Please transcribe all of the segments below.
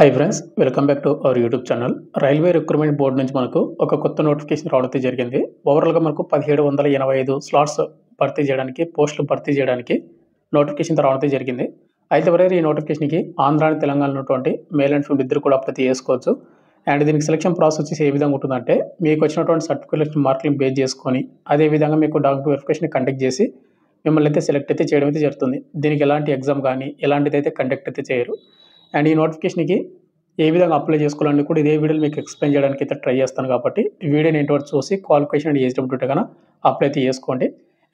Hi friends, welcome back to our YouTube channel. Railway recruitment board నుంచి మనకు ఒక కొత్త నోటిఫికేషన్ రావడం జరిగింది. ఓవరాల్గా మనకు 1785 స్లాట్స్ భర్తీ చేయడానికి, పోస్టులు భర్తీ చేయడానికి నోటిఫికేషన్ రావడం జరిగింది. అయితే ఎవరైనా ఈ నోటిఫికేషన్కి ఆంధ్ర అండ్ తెలంగాణ ఉన్నటువంటి మేల్ అండ్ ఫీమేల్ ఇద్దరు కూడా అప్లై చేసుకోవచ్చు. అండ్ దీనికి సెలక్షన్ ప్రాసెస్ వచ్చేసి ఏ విధంగా ఉంటుందంటే, మీకు వచ్చినటువంటి సర్టిఫికేట్ మార్కులను బేస్ చేసుకొని అదేవిధంగా మీకు డాక్యుమెంట్ వెరిఫికేషన్ కండక్ట్ చేసి మిమ్మల్ని అయితే సెలెక్ట్ అయితే చేయడం అయితే జరుగుతుంది. దీనికి ఎలాంటి ఎగ్జామ్ కానీ ఎలాంటిది అయితే కండక్ట్ అయితే చేయరు. అండ్ ఈ నోటిఫికేషన్కి ఏ విధంగా అప్లై చేసుకోవాలని కూడా ఇదే వీడియోలో మీకు ఎక్స్ప్లెయిన్ చేయడానికి అయితే ట్రై చేస్తాను. కాబట్టి ఈ వీడియోని ఇంతవరకు చూసి క్వాలిఫికేషన్ అండ్ ఏజ్ లిమిట్ ఉంటే కనుక అప్లై అయితే చేసుకోండి.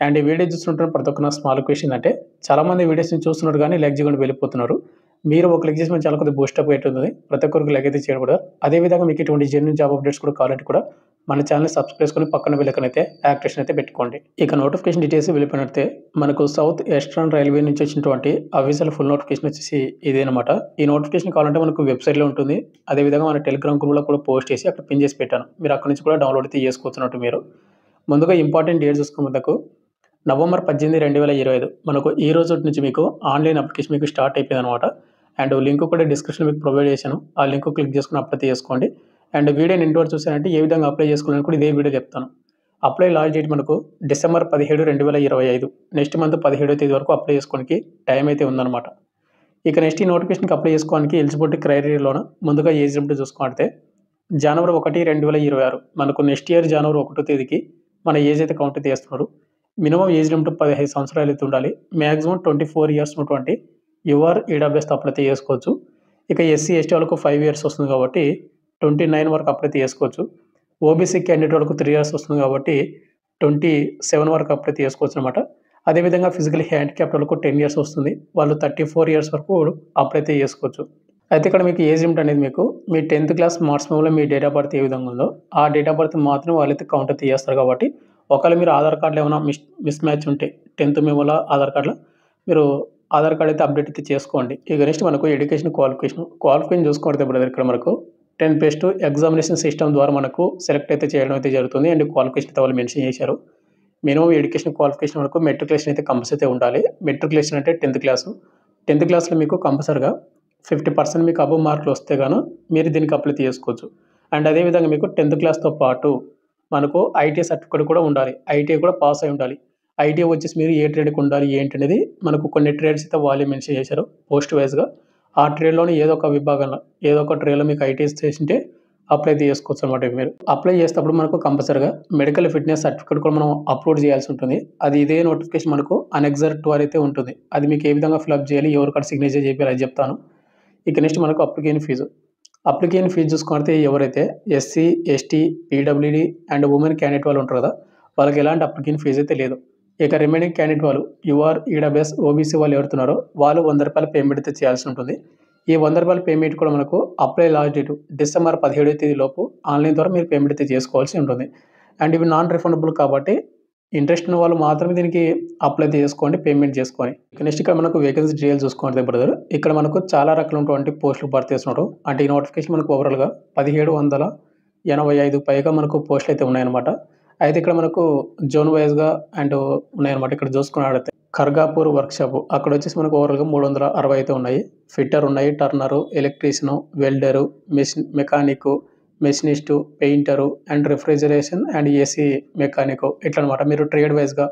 అండ్ ఈ వీడియో చూస్తుంటే ప్రతి ఒక్క స్మాల్ క్వశ్చన్ అంటే చాలామంది వీడియోస్ని చూస్తున్నారు కానీ లైక్ చేయకుండా వెళ్ళిపోతున్నారు. మీరు ఒక లైక్ చేసి మన చాలా కొద్దిగా బూస్టప్ అవుతుంది. ప్రతి ఒక్కరికి లైక్ అయితే చేయకూడదు. అదేవిధంగా మీకు ఇటువంటి జెన్యూన్ జాబ్ అప్డేట్స్ కూడా కావాలంటే కూడా మన ఛానల్ సబ్స్క్రైబ్ చేసుకొని పక్కన బెల్ అయితే యాక్టివేషన్ అయితే పెట్టుకోండి. ఇక నోటిఫికేషన్ డీటెయిల్స్ వెళ్ళిపోయినట్టే మనకు సౌత్ ఈస్టర్న్ రైల్వే నుంచి వచ్చినటువంటి అఫీషియల్ ఫుల్ నోటిఫికేషన్ వచ్చేసి ఇదేనమాట. ఈ నోటిఫికేషన్ కావాలంటే మనకు వెబ్సైట్లో ఉంటుంది. అదేవిధంగా మన టెలిగ్రామ్ గ్రూప్లో కూడా పోస్ట్ చేసి అక్కడ పిన్ చేసి పెట్టాను. మీరు అక్కడ నుంచి కూడా డౌన్లోడ్ అయితే చేసుకోవచ్చున్నట్టు. మీరు ముందుగా ఇంపార్టెంట్ డేట్ చూసుకున్న మనకు నవంబర్ 18, 2025 మనకు ఈ రోజు నుంచి మీకు ఆన్లైన్ అప్లికేషన్ మీకు స్టార్ట్ అయిపోయింది అనమాట. అండ్ లింక్ కూడా డిస్క్రిప్షన్ మీకు ప్రొవైడ్ చేశాను. ఆ లింక్ క్లిక్ చేసుకుని అప్లై చేసుకోండి. అండ్ వీడియోని ఇంటివరకు చూసారంటే ఏ విధంగా అప్లై చేసుకోవాలని కూడా ఇదే వీడియో చెప్తాను. అప్లై లాస్ట్ డేట్ మనకు డిసెంబర్ 17, 2025 నెక్స్ట్ మంత్ 17వ తేదీ వరకు అప్లై చేసుకోవడానికి టైం అయితే ఉందన్నమాట. ఇక నెక్స్ట్ ఈ నోటిఫికేషన్కి అప్లై చేసుకోవడానికి ఎలిజిబిలిటీ క్రైటీరియాలోన ముందుగా ఏజ్ లిమిట్ చూసుకుంటే జనవరి 1, 2026 మనకు నెక్స్ట్ ఇయర్ జనవరి 1వ తేదీకి మన ఏజ్ అయితే కౌంట్ అయితే చేస్తున్నారు. మినిమం ఏజ్ లిమిట్ 15 సంవత్సరాలు అయితే ఉండాలి. మ్యాక్సిమం 24 ఇయర్స్ ఉన్నటువంటి యువర్ ఈడబ్ల్యూఎస్ అప్లై చేసుకోవచ్చు. ఇక ఎస్సీ ఎస్టీ వాళ్ళకు 5 ఇయర్స్ వస్తుంది కాబట్టి 29 వరకు అప్లై చేసుకోవచ్చు. ఓబీసీ క్యాండిడేట్ వాళ్ళకు 3 ఇయర్స్ వస్తుంది కాబట్టి 27 వరకు అప్లై చేసుకోవచ్చు అనమాట. అదేవిధంగా ఫిజికల్ హ్యాండిక్యాప్ వాళ్ళకు 10 ఇయర్స్ వస్తుంది. వాళ్ళు 34 ఇయర్స్ వరకు అప్లై చేసుకోవచ్చు. అయితే ఇక్కడ మీకు ఏజ్ లిమిట్ అనేది మీకు మీ 10th క్లాస్ మార్క్స్ మెమోలో మీ డేట్ ఆఫ్ బర్త్ ఏ విధంగా ఉందో ఆ డేట్ ఆఫ్ బర్త్ మాత్రమే వాళ్ళైతే కౌంట్ అయితే చేస్తారు. కాబట్టి ఒకవేళ మీరు ఆధార్ కార్డులో ఏమైనా మిస్ మ్యాచ్ ఉంటే 10th మెమోలో ఆధార్ కార్డులో మీరు ఆధార్ కార్డ్ అయితే అప్డేట్ అయితే చేసుకోండి. ఇక నెక్స్ట్ మనకు ఎడ్యుకేషన్ క్వాలిఫికేషన్ చూసుకోండి. బ్రదర్ ఇక్కడ మనకు 10+ ఎగ్జామినేషన్ సిస్టమ్ ద్వారా మనకు సెలెక్ట్ అయితే చేయడం అయితే జరుగుతుంది. అండ్ క్వాలిఫికేషన్ అయితే వాళ్ళు మెన్షన్ చేశారు. మినిమం ఎడ్యుకేషన్ క్వాలిఫికేషన్ వరకు మెట్రికులేషన్ అయితే కంపల్సరీ అయితే ఉండాలి. మెట్రికులేషన్ అంటే 10th క్లాసు. 10th క్లాస్లో మీకు కంపల్సరిగా 50% మీకు అబవ్ మార్కులు వస్తే గాను మీరు దీనికి అప్లై చేసుకోవచ్చు. అండ్ అదేవిధంగా మీకు 10th క్లాస్తో పాటు మనకు ఐటీఐ సర్టిఫికేట్ కూడా ఉండాలి. ఐటీఐ కూడా పాస్ అయి ఉండాలి. ఐటీఐ వచ్చేసి మీరు ఏ ట్రేడ్కి ఉండాలి ఏంటి అనేది మనకు కొన్ని ట్రేడ్స్ అయితే వాళ్ళే మెన్షన్ చేశారు పోస్ట్ వైజ్గా. ఆ ట్రేడ్లోనే ఏదో ఒక విభాగంలో ఏదో ఒక ట్రేడ్లో మీకు ఐటీఐ చేసింటే అప్లై చేసుకోవచ్చు అనమాట. మీరు అప్లై చేసేటప్పుడు మనకు కంపల్సరీగా మెడికల్ ఫిట్నెస్ సర్టిఫికేట్ కూడా మనం అప్లోడ్ చేయాల్సి ఉంటుంది. అది ఇదే నోటిఫికేషన్ మనకు అనెక్సర్ 2 అయితే ఉంటుంది. అది మీకు ఏ విధంగా ఫిల్అప్ చేయాలి, ఎవరికైనా సిగ్నేచర్ చేయాలి అది చెప్తాను. ఇక నెక్స్ట్ మనకు అప్లికేషన్ ఫీజు చూసుకుంటే ఎవరైతే SC ST PWD and women candidate వాళ్ళు ఉంటారు కదా వాళ్ళకి ఎలాంటి అప్లికేషన్ ఫీజు అయితే లేదు. ఇక రిమైనింగ్ క్యాండిడేట్ వాళ్ళు యూఆర్ ఈడబ్ల్యూఎస్ ఓబీసీ వాళ్ళు ఎవరుతున్నారో వాళ్ళు ₹100 పేమెంట్ అయితే చేయాల్సి ఉంటుంది. ఈ ₹100 పేమెంట్ కూడా మనకు అప్లై లాస్ట్ డేట్ డిసెంబర్ 17వ తేదీ లోపు ఆన్లైన్ ద్వారా మీరు పేమెంట్ అయితే చేసుకోవాల్సి ఉంటుంది. అండ్ ఇవి నాన్ రిఫండబుల్ కాబట్టి ఇంట్రెస్ట్ ఉన్న వాళ్ళు మాత్రమే దీనికి అప్లై చేసుకోండి, పేమెంట్ చేసుకొని. నెక్స్ట్ ఇక్కడ మనకు వేకెన్సీ డీటెయిల్స్ చూసుకోండి బ్రదర్. ఇక్కడ మనకు చాలా రకాలైనటువంటి పోస్టులు భర్తీ చేస్తున్నారు. అంటే ఈ నోటిఫికేషన్ మనకు ఓవరాల్గా 1785 పైగా మనకు పోస్టులు అయితే ఉన్నాయన్నమాట. అయితే ఇక్కడ మనకు జోన్ వైజ్గా అండ్ ఉన్నాయన్నమాట. ఇక్కడ చూసుకున్నట్లయితే ఖర్గాపూర్ వర్క్షాప్ అక్కడ వచ్చేసి మనకు ఓవరాల్గా 360 అయితే ఉన్నాయి. ఫిట్టర్ ఉన్నాయి, turner, electrician, welder, mechanic, machinist, painter and refrigeration and AC mechanic ఇట్లా అనమాట. మీరు ట్రేడ్ వైజ్గా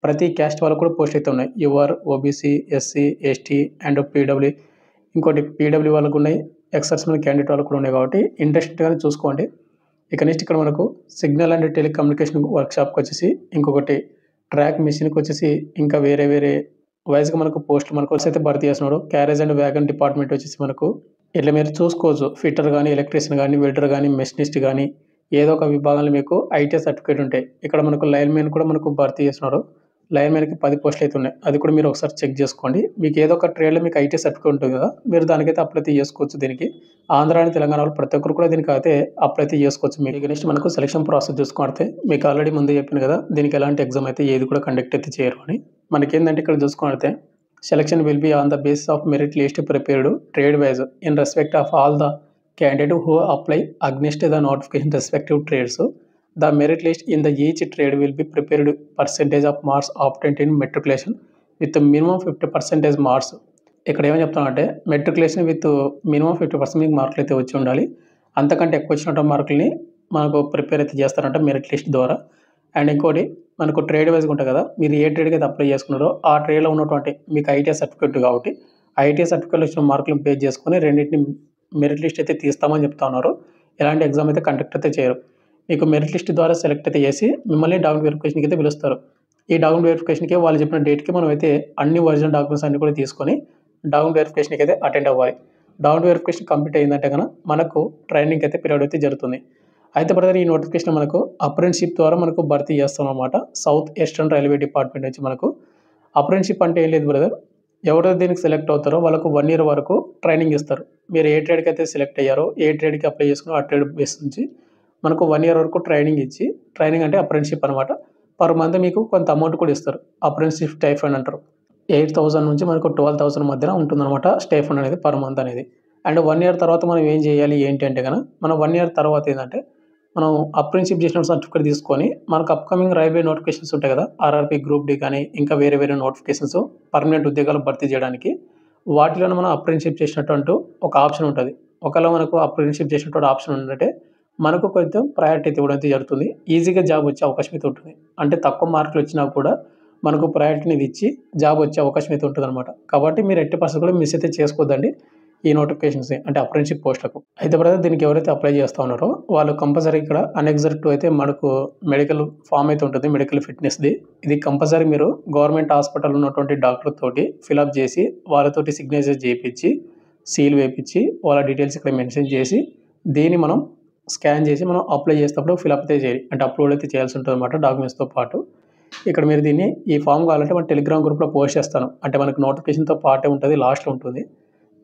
ప్రతి క్యాస్ట్ వాళ్ళకు కూడా పోస్ట్ అయితే ఉన్నాయి. Your OBC SC ST and PW ఇంకోటి పీడబ్ల్యూ వాళ్ళకు ఉన్నాయి. ఎక్సర్సనల్ క్యాండిడేట్ వాళ్ళకు కూడా ఉన్నాయి. కాబట్టి ఇంట్రెస్ట్గానే చూసుకోండి. ఇక నెక్స్ట్ ఇక్కడ మనకు సిగ్నల్ అండ్ టెలికమ్యూనికేషన్ వర్క్షాప్కి వచ్చేసి ఇంకొకటి ట్రాక్ మిషన్కి వచ్చేసి ఇంకా వేరే వైజ్గా మనకు పోస్టులు మనకు అయితే భర్తీ చేస్తున్నాడు. క్యారేజ్ అండ్ వ్యాగన్ డిపార్ట్మెంట్ వచ్చేసి మనకు ఇట్లా మీరు చూసుకోవచ్చు. ఫిట్టర్ కానీ ఎలక్ట్రీషియన్ కానీ వెల్డర్ కానీ మెషినిస్ట్ కానీ ఏదో ఒక విభాగంలో మీకు ఐటీఐ సర్టిఫికేట్ ఉంటాయి. ఇక్కడ మనకు లైన్ మ్యాన్ కూడా మనకు భర్తీ చేస్తున్నారు. లైన్ మ్యాన్కి 10 పోస్టులు అయితే ఉన్నాయి. అది కూడా మీరు ఒకసారి చెక్ చేసుకోండి. మీకు ఏదో ఒక ట్రేడ్లో మీకు ఐటీ సర్టిఫికేట్ ఉంటుంది కదా మీరు దానికైతే అప్లై చేసుకోవచ్చు. దీనికి ఆంధ్ర అండ్ తెలంగాణ వాళ్ళు ప్రతి ఒక్కరు కూడా దీనికి అయితే అప్లై చేసుకోవచ్చు. మీకు నెక్స్ట్ మనకు సెలక్షన్ ప్రాసెస్ చూసుకుంటే మీకు ఆల్రెడీ ముందే చెప్పిన కదా దీనికి ఎలాంటి ఎగ్జామ్ అయితే ఏది కూడా కండక్ట్ అయితే చేయరు అని. మనకేంటంటే ఇక్కడ చూసుకుంటే selection will be on the basis of merit list prepared trade wise in respect of all the candidate who apply against the notification respective trades. The merit list in the each trade will be prepared percentage of marks obtained in matriculation with the minimum 50% marks ఇక్కడ ఏమని చెప్తామంటే matriculation with minimum 50% మీకు మార్కులు అయితే వచ్చి ఉండాలి. అంతకంటే ఎక్కువ వచ్చినటువంటి మార్కుల్ని మనకు ప్రిపేర్ అయితే చేస్తారంట మెరిట్ లిస్ట్ ద్వారా. అండ్ ఇంకోటి మనకు ట్రేడ్ వైజ్‌గా ఉంటాయి కదా! మీరు ఏ ట్రేడ్‌కి అయితే అప్లై చేసుకున్నారో ఆ ట్రేడ్‌లో ఉన్నటువంటి మీకు ఐటీఐ సర్టిఫికేట్ కాబట్టి, ఐటీఐ సర్టిఫికేట్‌లో వచ్చిన మార్కులను బేస్ చేసుకొని రెండిటిని మెరిట్ లిస్ట్ అయితే తీస్తామని చెప్తా ఉన్నారు. ఎలాంటి ఎగ్జామ్ అయితే కండక్ట్ అయితే చేయరు. మీకు మెరిట్ లిస్ట్ ద్వారా సెలెక్ట్ అయితే చేసి మిమ్మల్ని డాక్యుమెంట్ వెరిఫికేషన్‌కి అయితే పిలుస్తారు. ఈ డాక్యుమెంట్ వెరిఫికేషన్‌కి వాళ్ళు చెప్పిన డేట్‌కి మనమైతే అన్ని ఒరిజినల్ డాక్యుమెంట్స్ అన్నీ కూడా తీసుకొని డాక్యుమెంట్ వెరిఫికేషన్‌కి అయితే అటెండ్ అవ్వాలి. డాక్యుమెంట్ వెరిఫికేషన్ కంప్లీట్ అయిందంటే గనక మనకు ట్రైనింగ్ అయితే పీరియడ్ అయితే జరుగుతుంది. అయితే బ్రదర్ ఈ నోటిఫికేషన్ మనకు అప్రెంటిస్‌షిప్ ద్వారా మనకు భర్తీ చేస్తామన్నమాట. సౌత్ ఈస్టర్న్ రైల్వే డిపార్ట్మెంట్ నుంచి మనకు. అప్రెంటిస్‌షిప్ అంటే ఏం లేదు బ్రదర్. ఎవరైతే దీనికి సెలెక్ట్ అవుతారో వాళ్ళకు 1 ఇయర్ వరకు ట్రైనింగ్ ఇస్తారు. మీరు ఏ ట్రేడ్‌కి అయితే సెలెక్ట్ అయ్యారో, ఏ ట్రేడ్‌కి అప్లై చేసుకున్నారో ఆ ట్రేడ్ బేస్ నుంచి మనకు 1 ఇయర్ వరకు ట్రైనింగ్ ఇచ్చి, ట్రైనింగ్ అంటే అప్రెంటిస్‌షిప్ అనమాట. పర్ మంత్ మీకు కొంత అమౌంట్ కూడా ఇస్తారు. అప్రెంటిస్‌షిప్ స్టైఫండ్ అంటారు. 8,000 నుంచి మనకు 12,000 మధ్యన ఉంటుందన్నమాట స్టైఫండ్ అనేది పర్ మంత్ అనేది. అండ్ 1 ఇయర్ తర్వాత మనం ఏం చేయాలి ఏంటి అంటే గన, మనం 1 ఇయర్ తర్వాత ఏందంటే, మనం అప్రెంటిస్‌షిప్ చేసిన సర్టిఫికేట్ తీసుకొని మనకు అప్‌కమింగ్ రైల్వే నోటిఫికేషన్స్ ఉంటాయి కదా! ఆర్ఆర్‌బీ, గ్రూప్ డి కానీ ఇంకా వేరే వేరే నోటిఫికేషన్స్ పర్మనెంట్ ఉద్యోగాలు భర్తీ చేయడానికి వాటిలోనే మనం అప్రెంటిస్‌షిప్ చేసినటువంటి ఒక ఆప్షన్ ఉంటది. ఒకవేళ మనకు అప్రెంటిస్‌షిప్ చేసినటువంటి ఆప్షన్ ఉందంటే, మనకు కొంచెం ప్రయారిటీ అయితే ఇవ్వడం అయితే జరుగుతుంది. ఈజీగా జాబ్ వచ్చే అవకాశం అయితే ఉంటుంది. అంటే తక్కువ మార్కులు వచ్చినా కూడా మనకు ప్రయారిటీ అనేది ఇచ్చి జాబ్ వచ్చే అవకాశం అయితే ఉంటదనమాట. కాబట్టి మీరు ఎట్టి పరిస్థితుల్లో కూడా మిస్ అయితే చేసుకోవద్దండి ఈ నోటిఫికేషన్స్‌ని అంటే అప్రెంటిస్‌షిప్ పోస్ట్‌లకు. అయితే బ్రదర్ దీనికి ఎవరైతే అప్లై చేస్తా ఉన్నారో వాళ్ళు కంపల్సరీ ఇక్కడ అనెక్సర్ 2 అయితే మనకు మెడికల్ ఫార్మ్ అయితే ఉంటుంది. మెడికల్ ఫిట్‌నెస్‌ది. ఇది కంపల్సరీ మీరు గవర్నమెంట్ హాస్పిటల్‌లో ఉన్నటువంటి డాక్టర్ తోటి ఫిలప్ చేసి వాళ్ళతోటి సిగ్నేచర్ చేపిచ్చి, సీల్ వేపిచ్చి వాళ్ళ డీటెయిల్స్ ఇక్కడ మెన్షన్ చేసి దీన్ని మనం స్కాన్ చేసి మనం అప్లై చేసేటప్పుడు ఫిలప్ అయితే చేయాలి. అంటే అప్లోడ్ అయితే చేయాల్సి ఉంటదనమాట డాక్యుమెంట్స్‌తో పాటు. ఇక్కడ మీరు దీన్ని ఈ ఫార్మ్ కావాలంటే మన టెలిగ్రామ్ గ్రూప్‌లో పోస్ట్ చేస్తాను. అంటే మనకు నోటిఫికేషన్‌తో పాటే ఉంటది. లాస్ట్‌లో ఉంటుంది.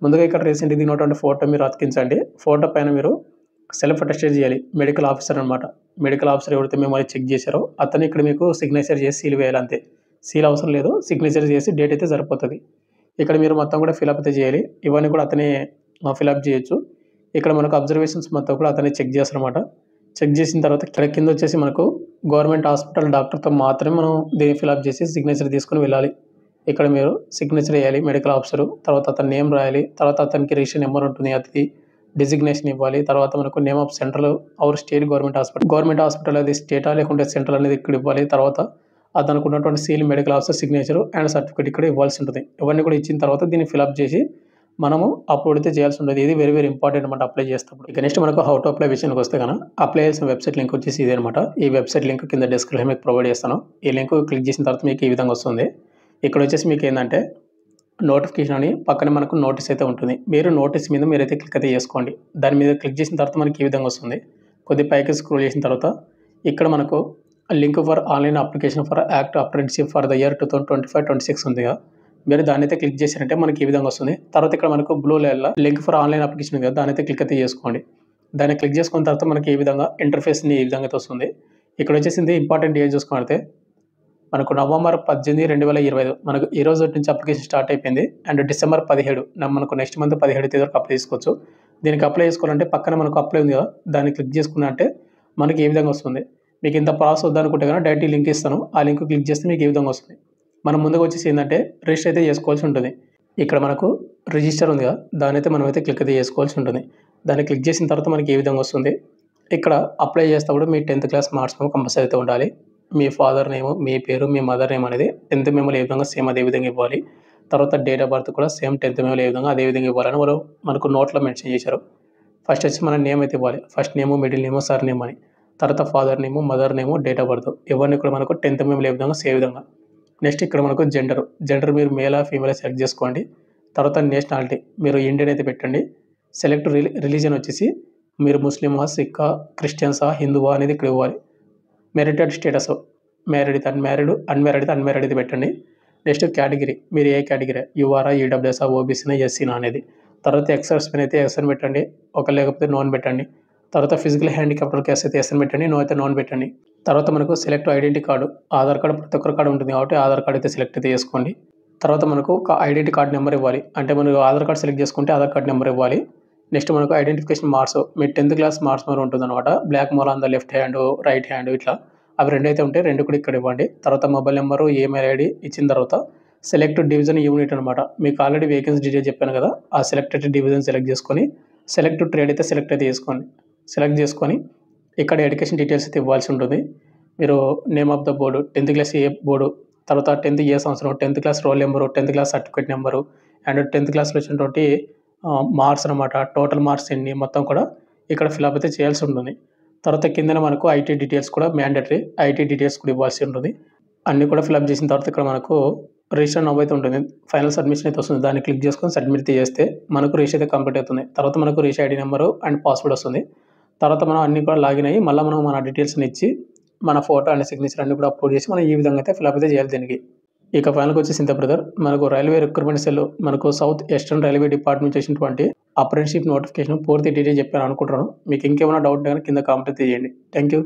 ముందుగా ఇక్కడ రీసెంట్‌గా దిగినటువంటి ఫోటో మీరు అతికించండి. ఫోటో పైన మీరు సెల్ఫ్ అటెస్టెడ్ చేయాలి. మెడికల్ ఆఫీసర్ అనమాట. మెడికల్ ఆఫీసర్ ఎవరైతే మిమ్మల్ని చెక్ చేశారో అతను ఇక్కడ మీకు సిగ్నేచర్ చేసి సీల్ వేయాలి అంతే. సీల్ అవసరం లేదు. సిగ్నేచర్ చేసి డేట్ అయితే సరిపోతది. ఇక్కడ మీరు మొత్తం కూడా ఫిలప్ అయితే చేయాలి. ఇవన్నీ కూడా అతనే ఫిలప్ చేయొచ్చు. ఇక్కడ మనకు అబ్జర్వేషన్స్ మొత్తం కూడా అతనే చెక్ చేస్తారనమాట. చెక్ చేసిన తర్వాత ఇక్కడ కింద వచ్చేసి మనకు గవర్నమెంట్ హాస్పిటల్ డాక్టర్‌తో మాత్రమే మనం దీన్ని ఫిలప్ చేసి సిగ్నేచర్ తీసుకొని వెళ్ళాలి. ఇక్కడ మీరు సిగ్నేచర్ ఎయ్యాలి మెడికల్ ఆఫీసరు. తర్వాత అతని నేమ్ రాయాలి. తర్వాత అతనికి రిజిస్ట్రేషన్ నంబర్ ఉంటుంది. అది డిజిగ్నేషన్ ఇవ్వాలి. తర్వాత మనకు name of central or state government hospital. Government hospital అది స్టేటా లేకుంటే సెంట్రల్ అనేది ఇక్కడ ఇవ్వాలి. తర్వాత అతనికి ఉన్నటువంటి seal medical officer signature and certificate ఇక్కడ ఇవ్వాల్సి ఉంటుంది. ఇవన్నీ కూడా ఇచ్చిన తర్వాత దీన్ని ఫిలప్ చేసి మనము అప్లోడ్ అయితే చేయాల్సి ఉంటుంది. ఇది వెరీ వెరీ ఇంపార్టెంట్ అనమాట అప్లై చేసేటప్పుడు. ఇక నెక్స్ట్ మనకు హౌ టు అప్లై విషయానికి వస్తే గన అప్లై చేయాల్సిన వెబ్సైట్ లింక్ వచ్చేసి ఇదే అనమాట. ఈ వెబ్సైట్ లింక్ కింద డిస్క్రిప్షన్‌లో మీకు ప్రొవైడ్ చేస్తాను. ఈ లింక్ క్లిక్ చేసిన తర్వాత మీకు ఈ విధంగా వస్తుంది. ఇక్కడ వచ్చేసి మీకు ఏందంటే నోటిఫికేషన్ అని పక్కన మనకు నోటీస్ అయితే ఉంటుంది. మీరు నోటీస్ మీద మీరైతే క్లిక్ అయితే చేసుకోండి. దాని మీద క్లిక్ చేసిన తర్వాత మనకి ఈ విధంగా వస్తుంది. కొద్దిగా పైకి స్క్రోల్ చేసిన తర్వాత ఇక్కడ మనకు link for online application for act apprenticeship for the year 2025-26 ఉందిగా. మీరు దాన్నైతే క్లిక్ చేశారంటే మనకి ఈ విధంగా వస్తుంది. తర్వాత ఇక్కడ మనకు బ్లూ లేయర్‌లో లింక్ ఫర్ ఆన్‌లైన్ అప్లికేషన్ ఉంది కదా! దాన్నైతే క్లిక్ అయితే చేసుకోండి. దాన్ని క్లిక్ చేసుకున్న తర్వాత మనకి ఈ విధంగా ఇంటర్ఫేస్‌ని ఈ విధంగా అయితే వస్తుంది. ఇక్కడ వచ్చేసింది ఇంపార్టెంట్ డేట్ చూసుకున్నట్లయితే మనకు నవంబర్ 18, 2025 మనకు ఈ రోజు నుంచి అప్లికేషన్ స్టార్ట్ అయిపోయింది. అండ్ డిసెంబర్ 17 మనకు నెక్స్ట్ మంత్ 17 తేదీ వరకు అప్లై చేసుకోవచ్చు. దీనికి అప్లై చేసుకోవాలంటే పక్కన మనకు అప్లై ఉంది కదా! దాన్ని క్లిక్ చేసుకున్నారంటే మనకి ఈ విధంగా వస్తుంది. మీకు ఇంత ప్రాసెస్ వద్దనుకుంటే గనక డైరెక్ట్ లింక్ ఇస్తాను. ఆ లింక్ క్లిక్ చేస్తే మీకు ఈ విధంగా వస్తుంది. మనం ముందుగా వచ్చేసి ఏందంటే రిజిస్టర్ అయితే చేసుకోవాల్సి ఉంటుంది. ఇక్కడ మనకు రిజిస్టర్ ఉంది కదా! దాన్నైతే మనమైతే క్లిక్ అయితే చేసుకోవాల్సి ఉంటుంది. దాన్ని క్లిక్ చేసిన తర్వాత మనకి ఈ విధంగా వస్తుంది. ఇక్కడ అప్లై చేసేటప్పుడు మీ 10th class marks memo compulsory అయితే ఉండాలి. మీ ఫాదర్ నేము, మీ పేరు, మీ మదర్ నేమ్ అనేది 10th మెమోలో ఏ విధంగా సేమ్ అదే విధంగా ఇవ్వాలి. తర్వాత డేట్ ఆఫ్ బర్త్ కూడా సేమ్ 10th మెమోలో ఏ విధంగా అదే విధంగా ఇవ్వాలని వాళ్ళు మనకు నోట్‌లో మెన్షన్ చేశారు. ఫస్ట్ వచ్చి మన నేమ్ అయితే ఇవ్వాలి. ఫస్ట్ నేము, మిడిల్ నేము, సర్ నేమ్ అని. తర్వాత father name, mother name, date of birth ఇవన్నీ కూడా మనకు 10th మెమోలో ఏ విధంగా సేమ్ విధంగా. నెక్స్ట్ ఇక్కడ మనకు జెండర్ మీరు మేలా, ఫీమేలా సెలెక్ట్ చేసుకోండి. తర్వాత నేషనాలిటీ మీరు ఇండియన్ అయితే పెట్టండి. సెలెక్ట్ రిలీజియన్ వచ్చేసి మీరు ముస్లిమా, సిక్కా, క్రిస్టియన్సా, హిందువా అనేది ఇక్కడ ఇవ్వాలి. మెరిటెడ్ స్టేటస్ మ్యారీడ్ అయితే అన్‌మ్యారీడ్, అన్‌మ్యారీడ్ అయితే అన్‌మ్యారీడ్ అయితే పెట్టండి. నెక్స్ట్ కేటగిరీ మీరు ఏ కేటగిరీ యూఆరా, ఈడబ్ల్యూఎస్ఆ, ఓబీసీనా, ఎస్సీనా అనేది. తర్వాత ఎక్స్ సర్వీస్‌మెన్ అయితే ఎస్ అని పెట్టండి. లేకపోతే నో అని పెట్టండి. తర్వాత ఫిజికల్ హ్యాండిక్యాప్డ్ కేస్ అయితే ఎస్ అని పెట్టండి. నో అయితే నో అని పెట్టండి. తర్వాత మనకు select identity card Aadhaar card ప్రతి ఒక్కరి కాడ ఉంటుంది కాబట్టి ఆధార్ కార్డ్ అయితే సెలెక్ట్ అయితే చేసుకోండి. తర్వాత మనకు ఒక ఐడెంటిటీ కార్డ్ నెంబర్ ఇవ్వాలి. అంటే మనకు ఆధార్ కార్డ్ సెలెక్ట్ చేసుకుంటే ఆధార్ కార్డ్ నెంబర్ ఇవ్వాలి. నెక్స్ట్ మనకు ఐడెంటిఫికేషన్ మార్క్స్ మీ 10th క్లాస్ మార్క్స్ మెమో ఉంటుందన్నమాట. Black mark on the left hand, right hand ఇట్లా అవి 2 అయితే ఉంటాయి. 2 కూడా ఇక్కడ ఇవ్వండి. తర్వాత మొబైల్ నెంబరు, ఈమెయిల్ ఐడీ ఇచ్చిన తర్వాత సెలెక్ట్ డివిజన్ యూనిట్ అనమాట. మీకు ఆల్రెడీ వేకెన్సీ డీటెయిల్స్ చెప్పాను కదా! ఆ సెలెక్టెడ్ డివిజన్ సెలెక్ట్ చేసుకొని, సెలెక్ట్ ట్రేడ్ అయితే సెలెక్ట్ అయితే చేసుకోండి. సెలెక్ట్ చేసుకొని ఇక్కడ ఎడ్యుకేషన్ డీటెయిల్స్ అయితే ఇవ్వాల్సి ఉంటుంది. మీరు name of the board, 10th class A board, తర్వాత 10th ఏ సంవత్సరం, 10th class roll number, 10th class certificate number and 10th క్లాస్‌లో వచ్చినటువంటి మార్క్స్ అనమాట. టోటల్ మార్క్స్ ఎన్ని మొత్తం కూడా ఇక్కడ ఫిలప్ అయితే చేయాల్సి ఉంటుంది. తర్వాత కిందన మనకు ఐటీ డీటెయిల్స్ కూడా మ్యాండేటరీ. ఐటీ డీటెయిల్స్ కూడా ఇవ్వాల్సి ఉంటుంది. అన్నీ కూడా ఫిలప్ చేసిన తర్వాత ఇక్కడ మనకు రిజిస్టర్ నౌ అయితే ఉంటుంది. ఫైనల్ సబ్మిషన్ అయితే వస్తుంది. దాన్ని క్లిక్ చేసుకొని సబ్మిట్ చేస్తే మనకు రిజిస్టర్ అయితే కంప్లీట్ అవుతుంది. తర్వాత మనకు register ID number and password వస్తుంది. తర్వాత మనం అన్నీ కూడా లాగిన్ అయ్యి మళ్ళీ మనం మన డీటెయిల్స్‌ని ఇచ్చి మన ఫోటో అండ్ సిగ్నేచర్ అన్నీ కూడా అప్లోడ్ చేసి మనం ఈ విధంగా అయితే ఫిలప్ అయితే చేయాలి దీనికి. ఇక ఫైనల్‌గా వచ్చేసి ఇంతే బ్రదర్. మనకు రైల్వే రిక్రూట్మెంట్ సెల్ మనకు సౌత్ ఈస్టర్న్ రైల్వే డిపార్ట్మెంట్ నుంచి చేసినటువంటి అప్రెంటిస్‌షిప్ నోటిఫికేషన్ పూర్తి డీటెయిల్స్ చెప్పాను అనుకుంటున్నాను. మీకు ఇంకేమైనా డౌట్ ఉంటే గనుక కింద కామెంట్ అయితే చేయండి. Thank you.